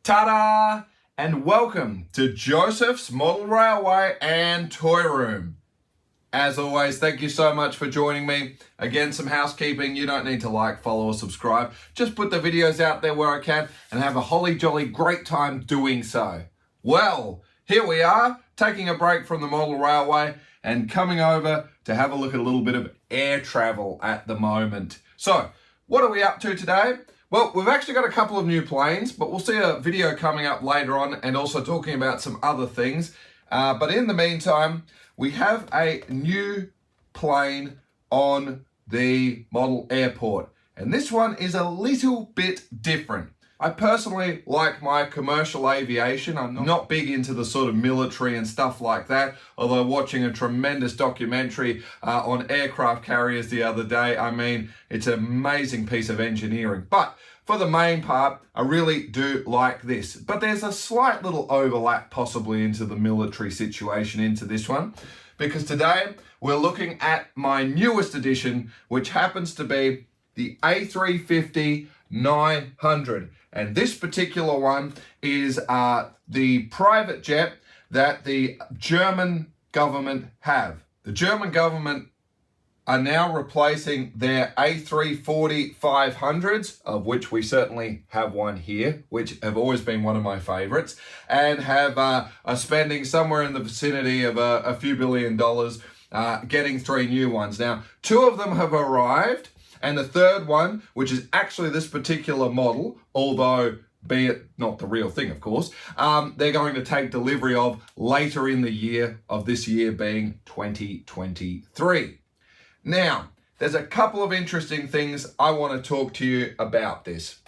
Ta-da! And welcome to Josef's Model Railway and Toy Room. As always, thank you so much for joining me. Again, some housekeeping. You don't need to like, follow, or subscribe. Just put the videos out there where I can and have a holly jolly great time doing so. Well, here we are, taking a break from the model railway and coming over to have a look at a little bit of air travel at the moment. So, what are we up to today? Well, we've actually got a couple of new planes, but we'll see a video coming up later on and also talking about some other things. But in the meantime, we have a new plane on the model airport. And this one is a little bit different. I personally like my commercial aviation. I'm not big into the sort of military and stuff like that, although watching a tremendous documentary on aircraft carriers the other day, I mean, it's an amazing piece of engineering. But for the main part, I really do like this. But there's a slight little overlap possibly into the military situation into this one, because today we're looking at my newest edition, which happens to be the A350-900. And this particular one is the private jet that the German government have. The German government are now replacing their A340-500s, of which we certainly have one here, which have always been one of my favorites, and have are spending somewhere in the vicinity of a few $billion getting 3 new ones. Now, 2 of them have arrived, and the third one, which is actually this particular model, although be it not the real thing, of course, they're going to take delivery of later in the year of this year being 2023. Now, there's a couple of interesting things I want to talk to you about this.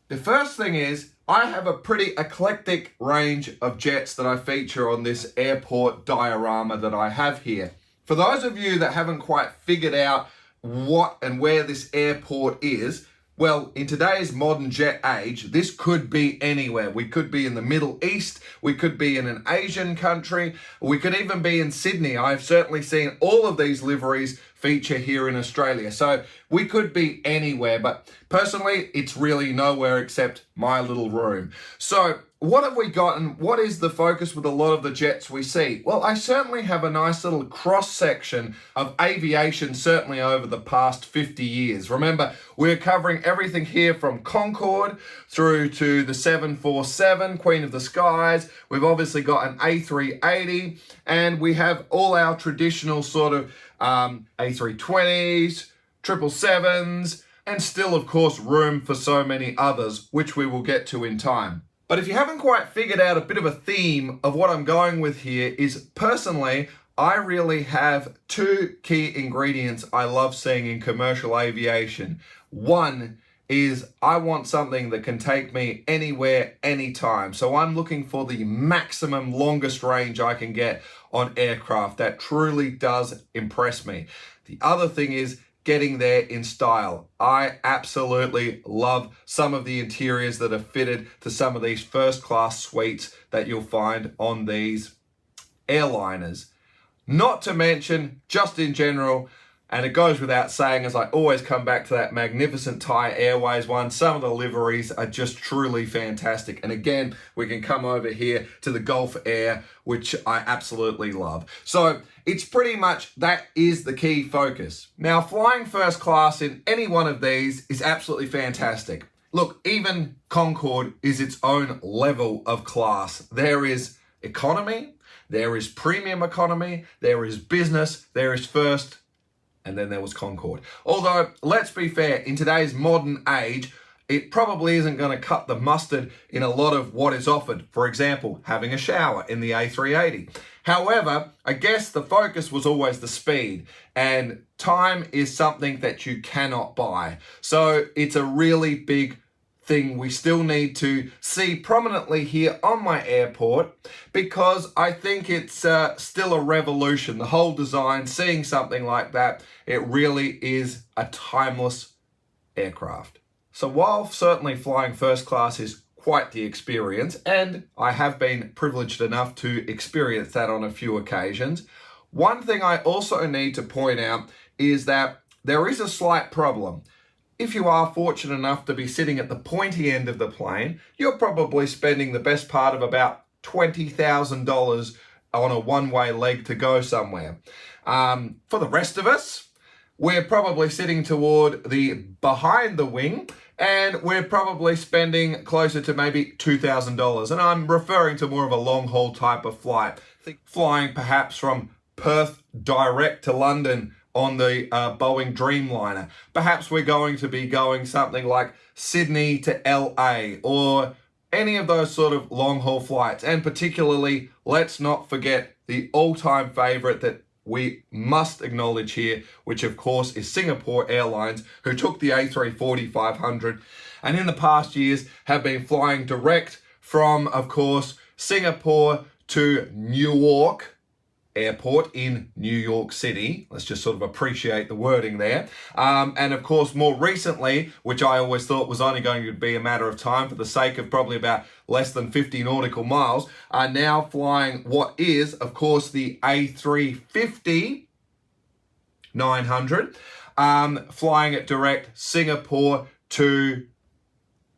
The first thing is, I have a pretty eclectic range of jets that I feature on this airport diorama that I have here. For those of you that haven't quite figured out what and where this airport is, well, in today's modern jet age, this could be anywhere. We could be in the Middle East, we could be in an Asian country, we could even be in Sydney. I've certainly seen all of these liveries feature here in Australia. So we could be anywhere, but personally, it's really nowhere except my little room. So what have we got and what is the focus with a lot of the jets we see? Well, I certainly have a nice little cross-section of aviation, certainly over the past 50 years. Remember, we're covering everything here from Concorde through to the 747, Queen of the Skies. We've obviously got an A380, and we have all our traditional sort of A320s, 777s, and still, of course, room for so many others, which we will get to in time. But if you haven't quite figured out a bit of a theme of what I'm going with here is, personally, I really have 2 key ingredients I love seeing in commercial aviation. One is I want something that can take me anywhere, anytime. So I'm looking for the maximum longest range I can get on aircraft. That truly does impress me. The other thing is getting there in style. I absolutely love some of the interiors that are fitted to some of these first class suites that you'll find on these airliners. Not to mention, just in general, and it goes without saying, as I always come back to that magnificent Thai Airways one, some of the liveries are just truly fantastic. And again, we can come over here to the Gulf Air, which I absolutely love. So it's pretty much, that is the key focus. Now, flying first class in any one of these is absolutely fantastic. Look, even Concorde is its own level of class. There is economy, there is premium economy, there is business, there is first, and then there was Concorde. Although, let's be fair, in today's modern age, it probably isn't going to cut the mustard in a lot of what is offered. For example, having a shower in the A380. However, I guess the focus was always the speed, and time is something that you cannot buy. So it's a really big thing we still need to see prominently here on my airport, because I think it's still a revolution. The whole design, seeing something like that, it really is a timeless aircraft. So while certainly flying first class is quite the experience, and I have been privileged enough to experience that on a few occasions, one thing I also need to point out is that there is a slight problem. if you are fortunate enough to be sitting at the pointy end of the plane, you're probably spending the best part of about $20,000 on a one-way leg to go somewhere. For the rest of us, we're probably sitting toward the behind the wing, and we're probably spending closer to maybe $2,000. And I'm referring to more of a long-haul type of flight. Flying perhaps from Perth direct to London on the Boeing Dreamliner. Perhaps we're going to be going something like Sydney to LA, or any of those sort of long-haul flights. And particularly, let's not forget the all-time favorite that we must acknowledge here, which of course is Singapore Airlines, who took the A350-900 and in the past years have been flying direct from, of course, Singapore to Newark Airport in New York City. Let's just sort of appreciate the wording there. And of course, more recently, which I always thought was only going to be a matter of time for the sake of probably about less than 50 nautical miles, are now flying what is, of course, the A350-900, flying it direct Singapore to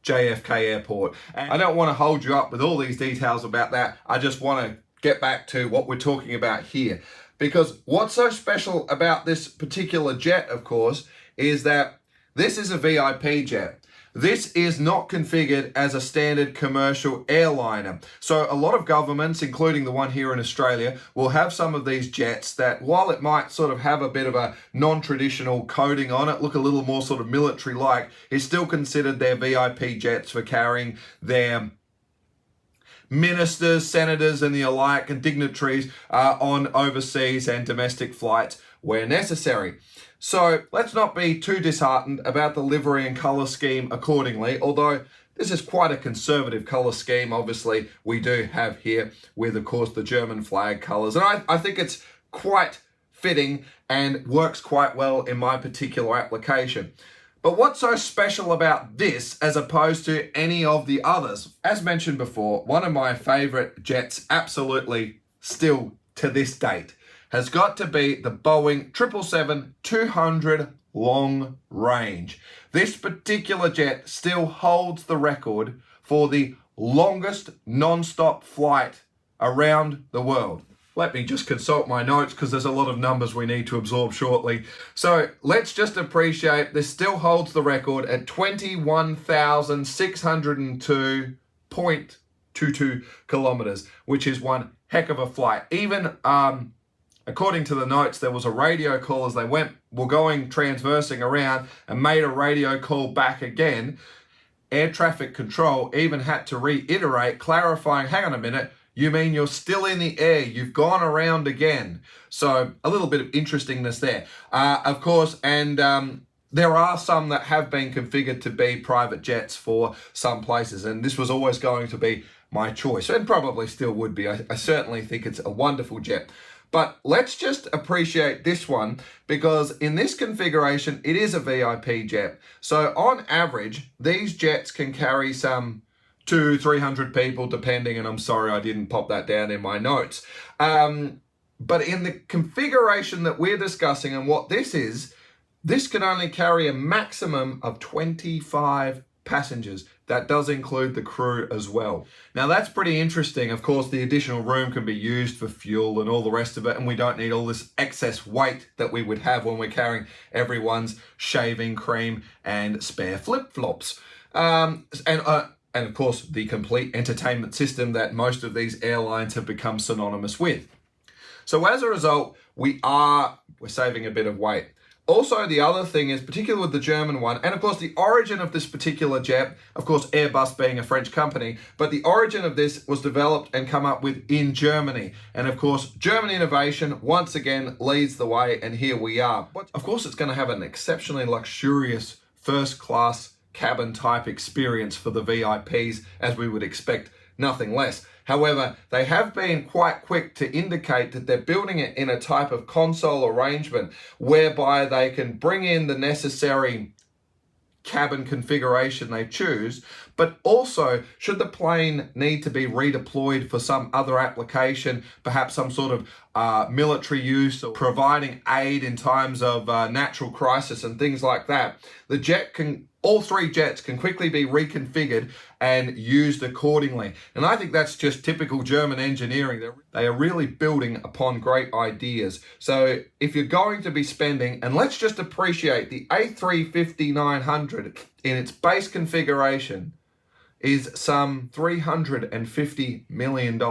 JFK Airport. And I don't want to hold you up with all these details about that. I just want to get back to what we're talking about here. Because what's so special about this particular jet, of course, is that this is a VIP jet. This is not configured as a standard commercial airliner. So a lot of governments, including the one here in Australia, will have some of these jets that, while it might sort of have a bit of a non-traditional coating on it, look a little more sort of military-like, is still considered their VIP jets for carrying their ministers, senators, and the alike, and dignitaries on overseas and domestic flights where necessary. So let's not be too disheartened about the livery and colour scheme accordingly, although this is quite a conservative colour scheme, obviously, we do have here with, of course, the German flag colours. And I think it's quite fitting and works quite well in my particular application. But what's so special about this as opposed to any of the others? As mentioned before, one of my favourite jets, absolutely still to this date, has got to be the Boeing 777-200 long range. This particular jet still holds the record for the longest non-stop flight around the world. Let me just consult my notes because there's a lot of numbers we need to absorb shortly. So let's just appreciate this still holds the record at 21,602.22 kilometers, which is one heck of a flight. Even according to the notes, there was a radio call as they were going transversing around and made a radio call back again. Air traffic control even had to reiterate, clarifying, hang on a minute, you mean you're still in the air? You've gone around again. So a little bit of interestingness there. Of course, and there are some that have been configured to be private jets for some places. And this was always going to be my choice, and probably still would be. I certainly think it's a wonderful jet. But let's just appreciate this one, because in this configuration, it is a VIP jet. So on average, these jets can carry some 200-300 people depending, and I'm sorry I didn't pop that down in my notes. But in the configuration that we're discussing and what this is, this can only carry a maximum of 25 passengers. That does include the crew as well. Now that's pretty interesting. Of course, the additional room can be used for fuel and all the rest of it, and we don't need all this excess weight that we would have when we're carrying everyone's shaving cream and spare flip-flops. And of course, the complete entertainment system that most of these airlines have become synonymous with. So as a result, we're saving a bit of weight. Also, the other thing is, particularly with the German one, and of course the origin of this particular jet, of course Airbus being a French company, but the origin of this was developed and come up with in Germany. And of course, German innovation once again leads the way, and here we are. But of course, it's going to have an exceptionally luxurious first class cabin type experience for the VIPs, as we would expect nothing less. However, they have been quite quick to indicate that they're building it in a type of console arrangement whereby they can bring in the necessary cabin configuration they choose, but also should the plane need to be redeployed for some other application, perhaps some sort of military use or providing aid in times of natural crisis and things like that, all three jets can quickly be reconfigured and used accordingly. And I think that's just typical German engineering. They are really building upon great ideas. So if you're going to be spending, and let's just appreciate the A350-900 in its base configuration is some $350 million.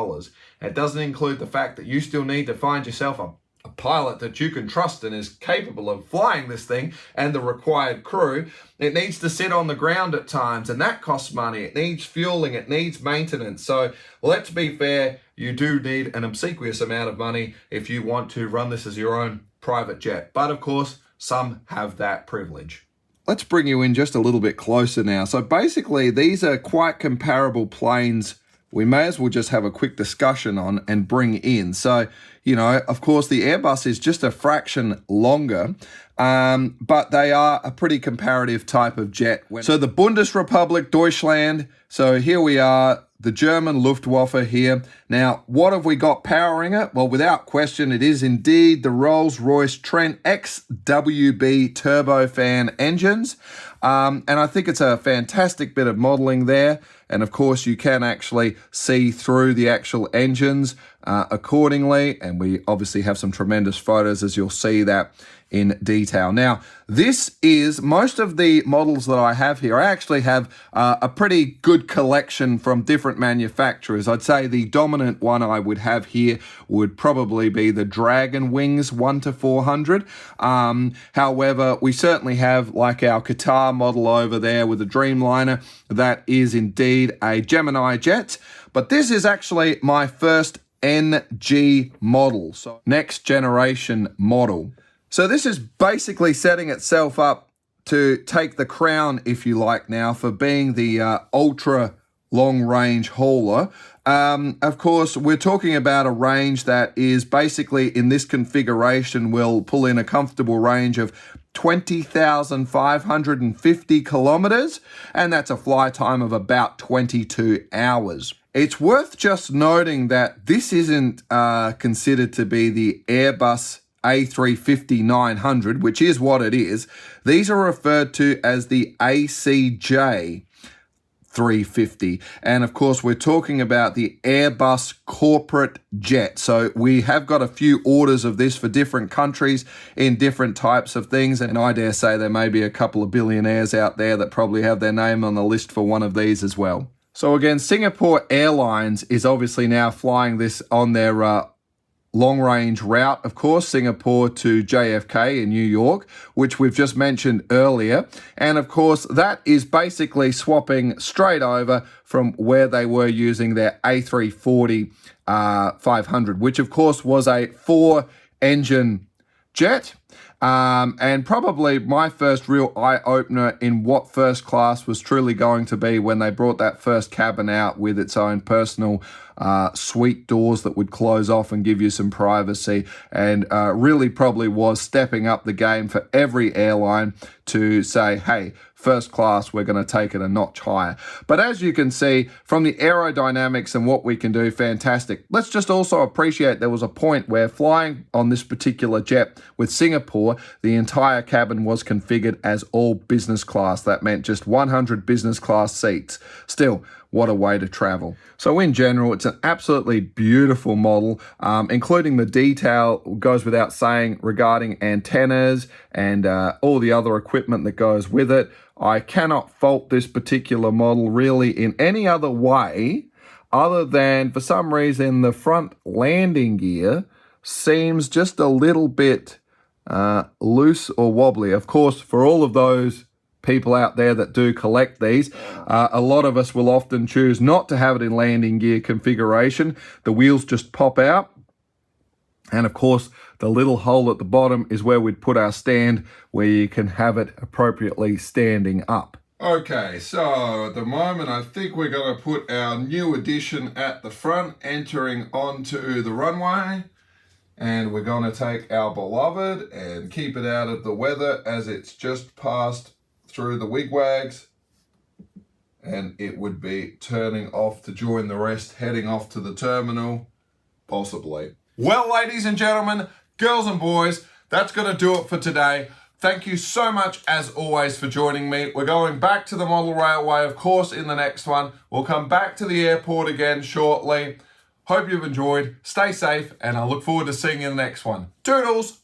It doesn't include the fact that you still need to find yourself a pilot that you can trust and is capable of flying this thing and the required crew. It needs to sit on the ground at times, and that costs money. It needs fueling, it needs maintenance. So let's be fair, you do need an obsequious amount of money if you want to run this as your own private jet. But of course, some have that privilege. Let's bring you in just a little bit closer now. So basically, these are quite comparable planes we may as well just have a quick discussion on and bring in. So, you know, of course, the Airbus is just a fraction longer, but they are a pretty comparative type of jet. So the Bundesrepublik Deutschland, so here we are, the German Luftwaffe here. Now, what have we got powering it? Well, without question, it is indeed the Rolls-Royce Trent XWB turbofan engines. And I think it's a fantastic bit of modeling there. And of course, you can actually see through the actual engines accordingly. And we obviously have some tremendous photos, as you'll see that in detail. Now, this is most of the models that I have here. I actually have a pretty good collection from different manufacturers. I'd say the dominant one I would have here would probably be the Dragon Wings 1-400. However, we certainly have like our Qatar model over there with the Dreamliner. That is indeed a Gemini jet, but this is actually my first NG model, so next generation model. So this is basically setting itself up to take the crown, if you like now, for being the ultra long range hauler. Of course, we're talking about a range that is basically in this configuration will pull in a comfortable range of 20,550 kilometers, and that's a flight time of about 22 hours. It's worth just noting that this isn't considered to be the Airbus A350-900, which is what it is. These are referred to as the ACJ350. And of course, we're talking about the Airbus corporate jet. So we have got a few orders of this for different countries in different types of things. And I dare say there may be a couple of billionaires out there that probably have their name on the list for one of these as well. So again, Singapore Airlines is obviously now flying this on their long-range route, of course, Singapore to JFK in New York, which we've just mentioned earlier. And of course, that is basically swapping straight over from where they were using their A340-500, which of course was a 4-engine jet. And probably my first real eye-opener in what first class was truly going to be when they brought that first cabin out with its own personal suite doors that would close off and give you some privacy, and really probably was stepping up the game for every airline to say, hey, first class, we're going to take it a notch higher. But as you can see from the aerodynamics and what we can do, fantastic. Let's just also appreciate there was a point where flying on this particular jet with Singapore, the entire cabin was configured as all business class. That meant just 100 business class seats. Still, what a way to travel. So in general, it's an absolutely beautiful model, including the detail, goes without saying, regarding antennas and all the other equipment that goes with it. I cannot fault this particular model really in any other way other than, for some reason, the front landing gear seems just a little bit loose or wobbly. Of course, for all of those people out there that do collect these, a lot of us will often choose not to have it in landing gear configuration. The wheels just pop out. And of course, the little hole at the bottom is where we'd put our stand, where you can have it appropriately standing up. Okay, so at the moment, I think we're going to put our new addition at the front, entering onto the runway. And we're going to take our beloved and keep it out of the weather as it's just passed through the wigwags, and it would be turning off to join the rest, heading off to the terminal, possibly. Well, ladies and gentlemen, girls and boys, that's going to do it for today. Thank you so much, as always, for joining me. We're going back to the model railway, of course, in the next one. We'll come back to the airport again shortly. Hope you've enjoyed. Stay safe, and I look forward to seeing you in the next one. Toodles!